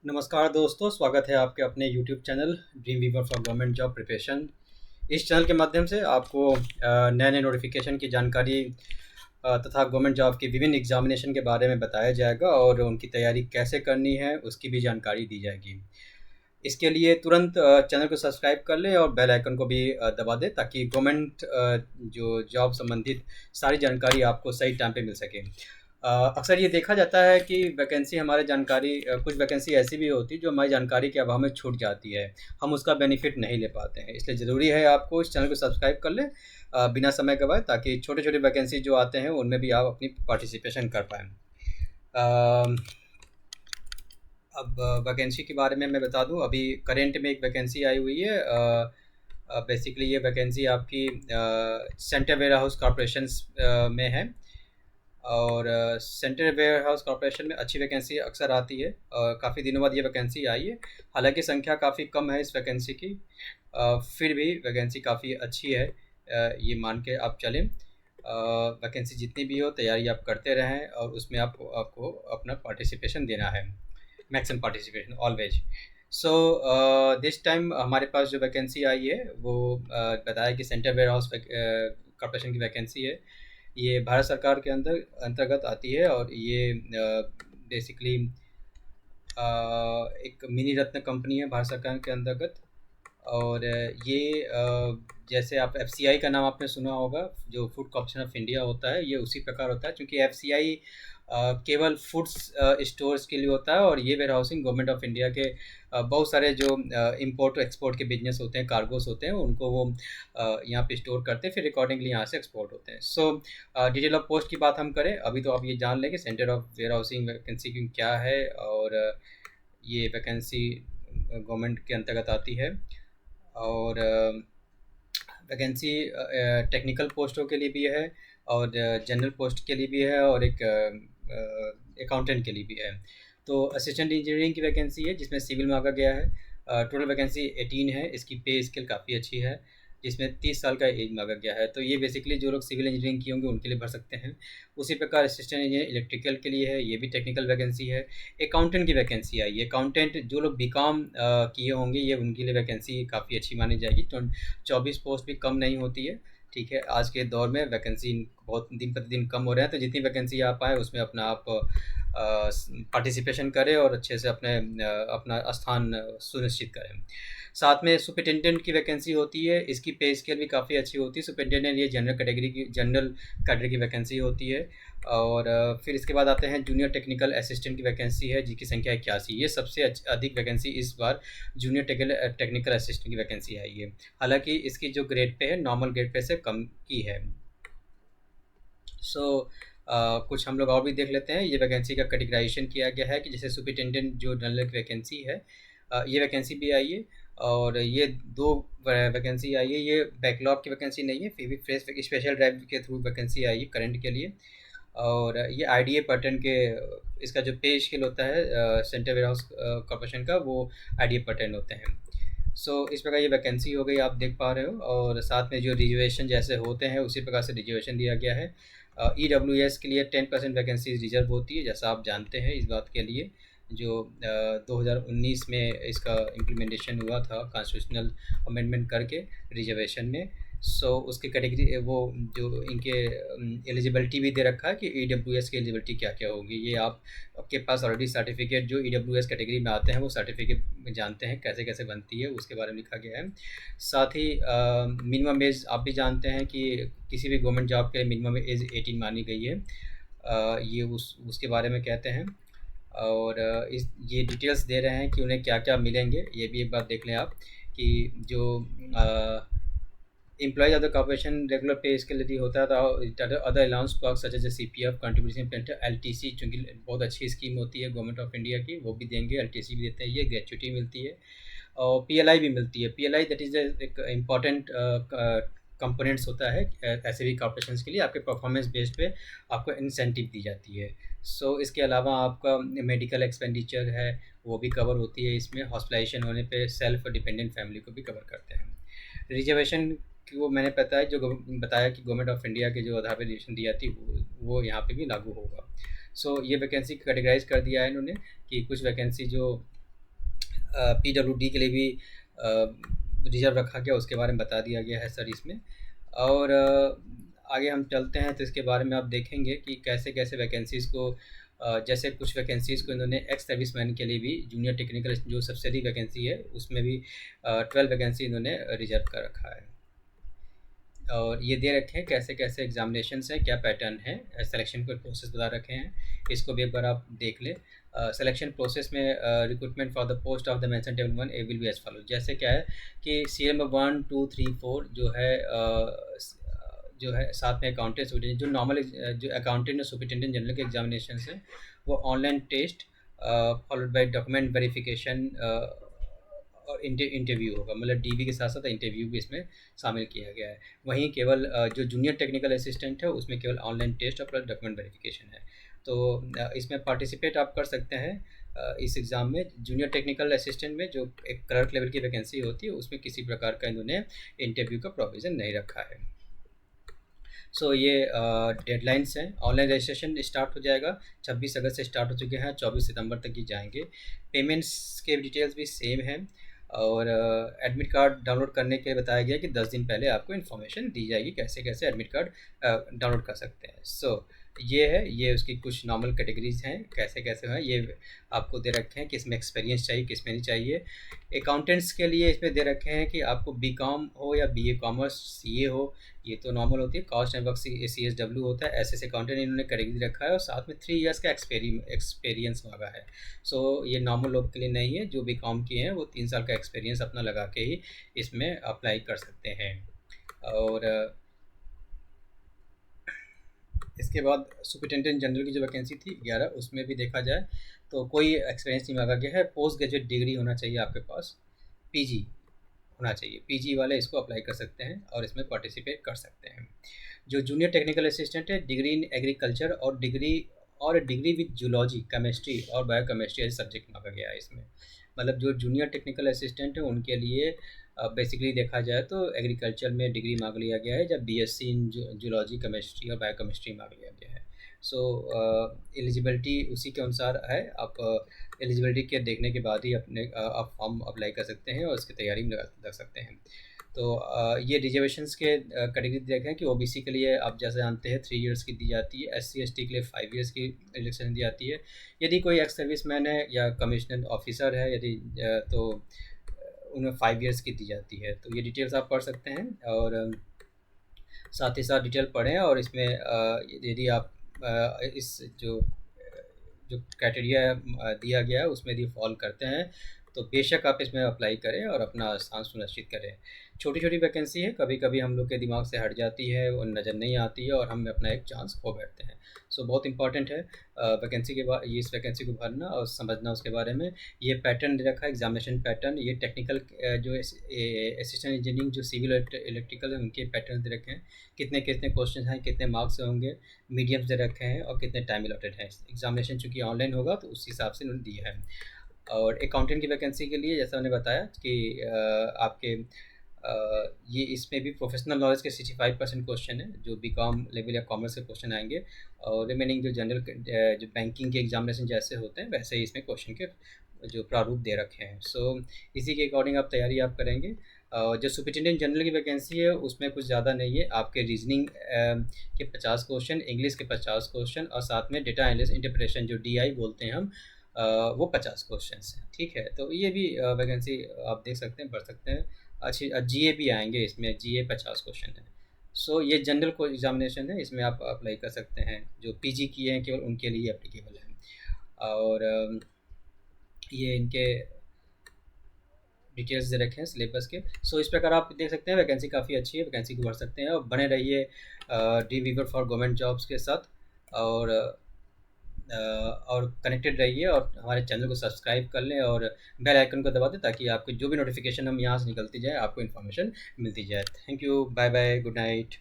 नमस्कार दोस्तों, स्वागत है आपके अपने YouTube channel Dream Weaver for government job preparation. इस चैनल के माध्यम से आपको नए नए नोटिफिकेशन की जानकारी तथा गवर्नमेंट जॉब की विभिन्न एग्जामिनेशन के बारे में बताया जाएगा और उनकी तैयारी कैसे करनी है उसकी भी जानकारी दी जाएगी। इसके लिए तुरंत चैनल को सब्सक्राइब कर लें और बेल आइकन को भी दबा दें ताकि गवर्नमेंट जो जॉब संबंधित सारी जानकारी आपको सही टाइम पे मिल सके। अक्सर ये देखा जाता है कि वैकेंसी हमारे जानकारी कुछ वैकेंसी ऐसी भी होती है जो हमारी जानकारी के अभाव में छूट जाती है, हम उसका बेनिफिट नहीं ले पाते हैं। इसलिए ज़रूरी है आपको इस चैनल को सब्सक्राइब कर लें बिना समय गवाए, ताकि छोटे-छोटे वैकेंसी जो आते हैं उनमें भी आप अपनी पार्टिसिपेशन कर पाएँ। अब वैकेंसी के बारे में मैं बता दूं, अभी करेंट में एक वैकेंसी आई हुई है। बेसिकली ये वैकेंसी आपकी सेंट्रल वेयर हाउस कॉरपोरेशन में है और सेंट्रल वेयर हाउस कॉरपोरेशन में अच्छी वैकेंसी अक्सर आती है। काफ़ी दिनों बाद ये वैकेंसी आई है, हालांकि संख्या काफ़ी कम है इस वैकेंसी की। फिर भी वैकेंसी काफ़ी अच्छी है, ये मान के आप चलें। वैकेंसी जितनी भी हो तैयारी आप करते रहें और उसमें आपको अपना पार्टिसिपेशन देना है, maximum participation always. So this time हमारे पास जो वैकेंसी आई है वो बताया कि सेंट्रल वेयर हाउस कॉर्पोरेशन की वैकेंसी है। ये भारत सरकार के अंतर्गत आती है और ये बेसिकली एक मिनी रत्न कंपनी है भारत सरकार के अंतर्गत। और ये जैसे आप एफसीआई का नाम आपने सुना होगा, जो फूड कॉर्पोरेशन ऑफ इंडिया होता है, ये उसी प्रकार होता है। क्योंकि एफसीआई केवल फूड्स स्टोर्स के लिए होता है और ये warehousing government of India के बहुत सारे जो इंपोर्ट एक्सपोर्ट के बिजनेस होते हैं, कार्गोस होते हैं, उनको वो यहाँ पे स्टोर करते हैं, फिर अकॉर्डिंगली यहाँ से एक्सपोर्ट होते हैं। सो डिटेल ऑफ पोस्ट की बात हम करें अभी, तो आप ये जान लें कि centre of warehousing vacancy क्या है और ये वैकेंसी गवर्नमेंट के अंतर्गत आती है। और वैकेंसी टेक्निकल पोस्टों के लिए भी है और जनरल पोस्ट के लिए भी है और एक अकाउंटेंट के लिए भी है। तो असिस्टेंट इंजीनियरिंग की वैकेंसी है जिसमें सिविल मांगा गया है। टोटल वैकेंसी 18 है। इसकी पे स्केल काफ़ी अच्छी है जिसमें 30 साल का एज मांगा गया है। तो ये बेसिकली जो लोग सिविल इंजीनियरिंग किए होंगे उनके लिए भर सकते हैं। उसी प्रकार असिस्टेंट इंजीनियर इलेक्ट्रिकल के लिए है, ये भी टेक्निकल वैकेंसी है। अकाउंटेंट की वैकेंसी आई है। अकाउंटेंट जो लोग बीकॉम किए होंगे ये उनके लिए वैकेंसी काफ़ी अच्छी मानी जाएगी। तो 24 पोस्ट भी कम नहीं होती है, ठीक है। आज के दौर में वैकेंसी बहुत दिन प्रतिदिन कम हो रहे हैं, तो जितनी वैकेंसी आ पाए उसमें अपना आप पार्टिसिपेशन करें और अच्छे से अपना स्थान सुनिश्चित करें। साथ में सुपरिटेंडेंट की वैकेंसी होती है, इसकी पे स्केल भी काफ़ी अच्छी होती है। सुपरिटेंडेंट ये जनरल कैटेगरी की वैकेंसी होती है। और फिर इसके बाद आते हैं जूनियर टेक्निकल असिस्टेंट की वैकेंसी है जिसकी संख्या 81। ये सबसे अधिक वैकेंसी इस बार जूनियर टेक्निकल असिस्टेंट की वैकेंसी आई है। हालांकि इसकी जो ग्रेड पे है नॉर्मल ग्रेड पे से कम की है। सो कुछ हम लोग और भी देख लेते हैं। ये वैकेंसी का कैटेगराइजेशन किया गया है कि जैसे सुपरिटेंडेंट जो जनरल की वैकेंसी है, ये वैकेंसी भी आई है। और ये 2 वैकेंसी आई है। ये बैकलॉग की वैकेंसी नहीं है, फिर भी फ्रेश स्पेशल ड्राइव के थ्रू वैकेंसी आई है करंट के लिए। और ये आईडीए पैटर्न के इसका जो पे स्केल होता है सेंट्रल वेयर हाउस कॉर्पोरेशन का, वो आईडीए पैटर्न होते हैं। सो इस प्रकार ये वैकेंसी हो गई, आप देख पा रहे हो। और साथ में जो रिजर्वेशन जैसे होते हैं उसी प्रकार से रिजर्वेशन दिया गया है। ईडब्ल्यूएस के लिए 10% वैकेंसी रिजर्व होती है, जैसा आप जानते हैं। इस बात के लिए जो 2019 में इसका इम्प्लीमेंटेशन हुआ था कॉन्स्टिट्यूशनल अमेंडमेंट करके रिजर्वेशन में। सो उसकी कैटेगरी वो जो इनके एलिजिबिलिटी भी दे रखा है कि ईडब्ल्यूएस की एलिजिबिलिटी क्या क्या होगी। ये आपके पास ऑलरेडी सर्टिफिकेट जो ईडब्ल्यूएस कैटेगरी में आते हैं वो सर्टिफिकेट जानते हैं कैसे कैसे बनती है, उसके बारे में लिखा गया है। साथ ही मिनिमम एज आप भी जानते हैं कि किसी भी गवर्नमेंट जॉब के लिए मिनिमम एज 18 मानी गई है। ये उसके बारे में कहते हैं। और ये डिटेल्स दे रहे हैं कि उन्हें क्या क्या मिलेंगे। ये भी एक बार देख लें आप कि जो employees of the corporation regular pay scale यदि होता है तो other allowance perk such as CPF contribution painter LTC, चूँकि बहुत अच्छी स्कीम होती है गवर्नमेंट ऑफ इंडिया की, वो भी देंगे। एलटीसी भी देते हैं, ये ग्रेचुटी मिलती है और पीएलआई भी मिलती है। पीएलआई दैट इज़ एक इम्पॉर्टेंट कंपोनेंट्स होता है ऐसे भी कॉर्पोरेशंस के लिए। आपके परफॉर्मेंस बेस्ड पे आपको इंसेंटिव दी जाती है। सो इसके अलावा आपका मेडिकल एक्सपेंडिचर है वो भी कवर होती है इसमें। हॉस्पिटलाइजेशन होने पे सेल्फ डिपेंडेंट फैमिली को भी कवर करते हैं। रिजर्वेशन कि वो मैंने बताया कि गवर्नमेंट ऑफ इंडिया के जो आधार पर रिजर्वेशन दी जाती है वो यहाँ पे भी लागू होगा। सो ये वैकेंसी कैटेगराइज कर दिया है इन्होंने कि कुछ वैकेंसी जो पीडब्ल्यूडी के लिए भी रिजर्व रखा गया, उसके बारे में बता दिया गया है सर इसमें। और आगे हम चलते हैं तो इसके बारे में आप देखेंगे कि कैसे कैसे वैकेंसीज़ को जैसे कुछ वैकेंसीज़ को इन्होंने एक्स सर्विसमैन के लिए भी जूनियर टेक्निकल जो सब्सिडी वैकेंसी है उसमें भी 12 वैकेंसी इन्होंने रिजर्व कर रखा है। और ये दे रखे हैं कैसे कैसे एग्जामिनेशंस हैं, क्या पैटर्न है, सिलेक्शन के प्रोसेस बता रखे हैं, इसको भी एक बार आप देख लें। सिलेक्शन प्रोसेस में recruitment for the post of the mention table 1 will be as follow. जैसे क्या है कि सीएम 1 2 3 4 जो है साथ में अकाउंटेंट सुपरिटेंडेंट जो नॉर्मल जो अकाउंटेंट और सुपरिटेंडेंट जनरल के एग्जामिनेशन हैं वो online test followed by document verification और इंटरव्यू होगा, मतलब डीबी के साथ साथ इंटरव्यू भी इसमें शामिल किया गया है। वहीं केवल जो जूनियर टेक्निकल असिस्टेंट है उसमें केवल ऑनलाइन टेस्ट और प्लस डॉक्यूमेंट वेरिफिकेशन है। तो इसमें पार्टिसिपेट आप कर सकते हैं इस एग्ज़ाम में। जूनियर टेक्निकल असिस्टेंट में जो एक क्लर्क लेवल की वैकेंसी होती है उसमें किसी प्रकार का इन्होंने इंटरव्यू का प्रोविज़न नहीं रखा है। ये डेडलाइंस हैं। ऑनलाइन रजिस्ट्रेशन स्टार्ट हो जाएगा 26 अगस्त से स्टार्ट हो चुके हैं, 24 सितंबर तक ही जाएंगे। पेमेंट्स के डिटेल्स भी सेम हैं और एडमिट कार्ड डाउनलोड करने के लिए बताया गया कि 10 दिन पहले आपको इन्फॉर्मेशन दी जाएगी कैसे कैसे एडमिट कार्ड डाउनलोड कर सकते हैं। ये है, ये उसकी कुछ नॉर्मल कैटेगरीज हैं कैसे कैसे हैं, ये आपको दे रखे हैं कि इसमें एक्सपीरियंस चाहिए किस में नहीं चाहिए। अकाउंटेंट्स के लिए इसमें दे रखे हैं कि आपको बीकॉम हो या बीए कॉमर्स सीए हो, ये तो नॉर्मल होती है। कॉस्ट एंड वर्क CSW होता है, एस अकाउंटेंट इन्होंने कैटेगरी रखा है और साथ में 3 इयर्स का एक्सपीरियंस मांगा है। ये नॉर्मल लोग के लिए नहीं है, जो बीकॉम किए हैं वो 3 साल का एक्सपीरियंस अपना लगा के ही इसमें अप्लाई कर सकते हैं। और इसके बाद सुपरिटेंडेंट जनरल की जो वैकेंसी थी 11, उसमें भी देखा जाए तो कोई एक्सपीरियंस नहीं मांगा गया है। पोस्ट ग्रेजुएट डिग्री होना चाहिए आपके पास, पीजी होना चाहिए, पीजी वाले इसको अप्लाई कर सकते हैं और इसमें पार्टिसिपेट कर सकते हैं। जो जूनियर टेक्निकल असिस्टेंट है, डिग्री इन एग्रीकल्चर और डिग्री विद जूलॉजी, केमिस्ट्री और बायोकेमिस्ट्री एज सब्जेक्ट मांगा गया है इसमें। मतलब जो जूनियर टेक्निकल असिस्टेंट है उनके लिए बेसिकली देखा जाए तो एग्रीकल्चर में डिग्री मांग लिया गया है, जब बीएससी इन जूलॉजी, केमिस्ट्री और बायोकेमिस्ट्री मांग लिया गया है। एलिजिबिलिटी उसी के अनुसार है। आप एलिजिबिलिटी के देखने के बाद ही अपने आप फॉर्म अप्लाई कर सकते हैं और उसकी तैयारी में लग सकते हैं। ये रिजर्वेशंस के कैटेगरी देखें कि ओबीसी के लिए आप जैसे जानते हैं 3 इयर्स की दी जाती है, SC/ST के लिए 5 इयर्स की रिलैक्सेशन दी जाती है। यदि कोई एक्स सर्विसमैन है या कमिश्नर ऑफिसर है यदि तो उन्हें 5 इयर्स की दी जाती है। तो ये डिटेल्स आप पढ़ सकते हैं और साथ ही साथ डिटेल पढ़ें। और इसमें यदि आप इस जो क्राइटेरिया दिया गया है उसमें यदि फॉलो करते हैं तो बेशक आप इसमें अप्लाई करें और अपना स्थान सुनिश्चित करें। छोटी छोटी वैकेंसी है, कभी कभी हम लोग के दिमाग से हट जाती है और नज़र नहीं आती है और हम अपना एक चांस खो बैठते हैं। बहुत इंपॉर्टेंट है वैकेंसी के बाद ये इस वैकेंसी को भरना और समझना उसके बारे में। ये पैटर्न दे रखा है, एग्जामिनेशन पैटर्न। ये टेक्निकल जो असिस्टेंट इंजीनियरिंग जो सिविल इलेक्ट्रिकल है उनके पैटर्न दे रखे हैं, कितने कितने क्वेश्चन हैं, कितने मार्क्स होंगे, मीडियम्स दे रखे हैं और कितने टाइम अलॉटेड है। एग्जामिनेशन चूँकि ऑनलाइन होगा तो उस हिसाब से उन्होंने दिया है। और अकाउंटेंट की वैकेंसी के लिए जैसा मैंने बताया कि आपके ये इसमें भी प्रोफेशनल नॉलेज के 65% क्वेश्चन है जो बीकॉम लेवल या कॉमर्स के क्वेश्चन आएंगे और रिमेनिंग जो जनरल जो बैंकिंग के एग्जामिनेशन जैसे होते हैं वैसे ही इसमें क्वेश्चन के जो प्रारूप दे रखे हैं। इसी के अकॉर्डिंग आप तैयारी आप करेंगे। जो सुपरिटेंडेंट जनरल की वैकेंसी है उसमें कुछ ज़्यादा नहीं है। आपके रीजनिंग के 50 क्वेश्चन, इंग्लिश के 50 क्वेश्चन और साथ में डेटा एनालिसिस इंटरप्रिटेशन जो DI बोलते हैं हम वो 50 क्वेश्चन हैं। ठीक है, तो ये भी वैकेंसी आप देख सकते हैं, पढ़ सकते हैं। अच्छी GA भी आएंगे इसमें, GA 50 क्वेश्चन है। ये जनरल को एग्जामिनेशन है, इसमें आप अप्लाई कर सकते हैं। जो PG किए हैं केवल उनके लिए एप्लीकेबल है। और ये इनके डिटेल्स दे रखे हैं सिलेबस के। इस प्रकार आप देख सकते हैं वैकेंसी काफ़ी अच्छी है, वैकेंसी को भर सकते हैं और बने रहिए ड्रीमवीवर फॉर गवर्नमेंट जॉब्स के साथ और कनेक्टेड रहिए और हमारे चैनल को सब्सक्राइब कर लें और बेल आइकन को दबा दें ताकि आपको जो भी नोटिफिकेशन हम यहाँ से निकलती जाए आपको इन्फॉर्मेशन मिलती जाए। Thank you, bye bye, good night.